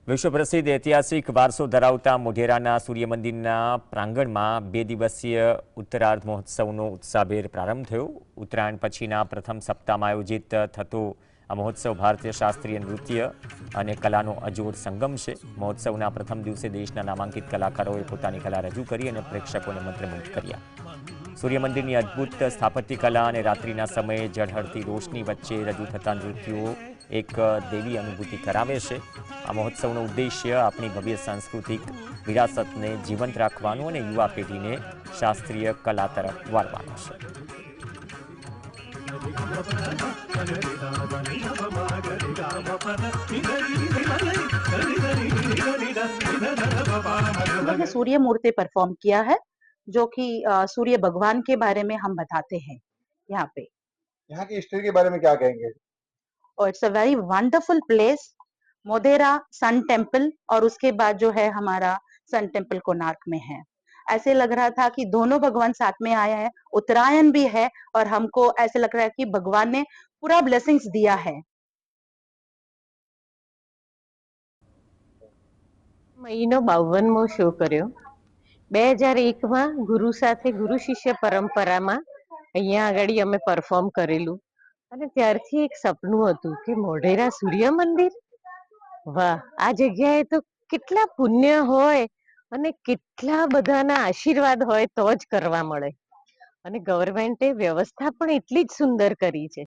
વિશ્વ પ્રસિદ્ધ ઐતિહાસિક વારસો ધરાવતા મોઢેરાના સૂર્ય મંદિરના પ્રાંગણમાં 2 દિવસીય ઉત્તરાર્ધ મહોત્સવનો ઉત્સાહભેર પ્રારંભ થયો. ઉત્તરાયણ પછીના પ્રથમ સપ્તાહમાં આયોજિત થતો આ મહોત્સવ ભારતીય શાસ્ત્રીય નૃત્ય અને કલાનો અજોડ સંગમ છે. મહોત્સવના પ્રથમ દિવસે દેશના નામાંકિત કલાકારોએ પોતાની કલા રજૂ કરી અને પ્રેક્ષકોને મંત્રમુગ્ધ કર્યા. સૂર્ય મંદિરની અદ્ભુત સ્થાપત્ય કલા અને રાત્રિના સમયે ઝળહળતી રોશની વચ્ચે રજૂ થતા નૃત્યો એક દેવી અનુભૂતિ કરાવે છે. આ મહોત્સવનો ઉદ્દેશ્ય આપણી ભવ્ય સાંસ્કૃતિક વિરાસતને જીવંત રાખવાનો અને યુવા પેઢીને શાસ્ત્રીય કલા તરફ વાળવાનો છે. सूर्य मूर्ति परफॉर्म किया है, जो कि सूर्य भगवान के बारे में हम बताते हैं यहाँ पे. यहाँ की हिस्ट्री के बारे में क्या कहेंगे? और it's a very wonderful place, Modhera sun temple, और उसके बाद जो है हमारा सन टेम्पल कोणार्क में है. ऐसे लग रहा था कि दोनों भगवान साथ में आया है, उत्तरायण भी है और हमको ऐसे लग रहा है कि भगवान ने पूरा ब्लेसिंग्स दिया है. મહિનો 52મો શો કર્યો. 2001માં ગુરુ સાથે ગુરુ શિષ્ય પરંપરામાં અહીંયા આગળ અમે પરફોર્મ કરેલું અને ત્યારથી એક સપનું હતું કે મોઢેરા સૂર્ય મંદિર, વાહ, આ જગ્યાએ તો કેટલા પુણ્ય હોય અને કેટલા બધાના આશીર્વાદ હોય તો જ કરવા મળે. અને ગવર્મેન્ટે વ્યવસ્થા પણ એટલી જ સુંદર કરી છે.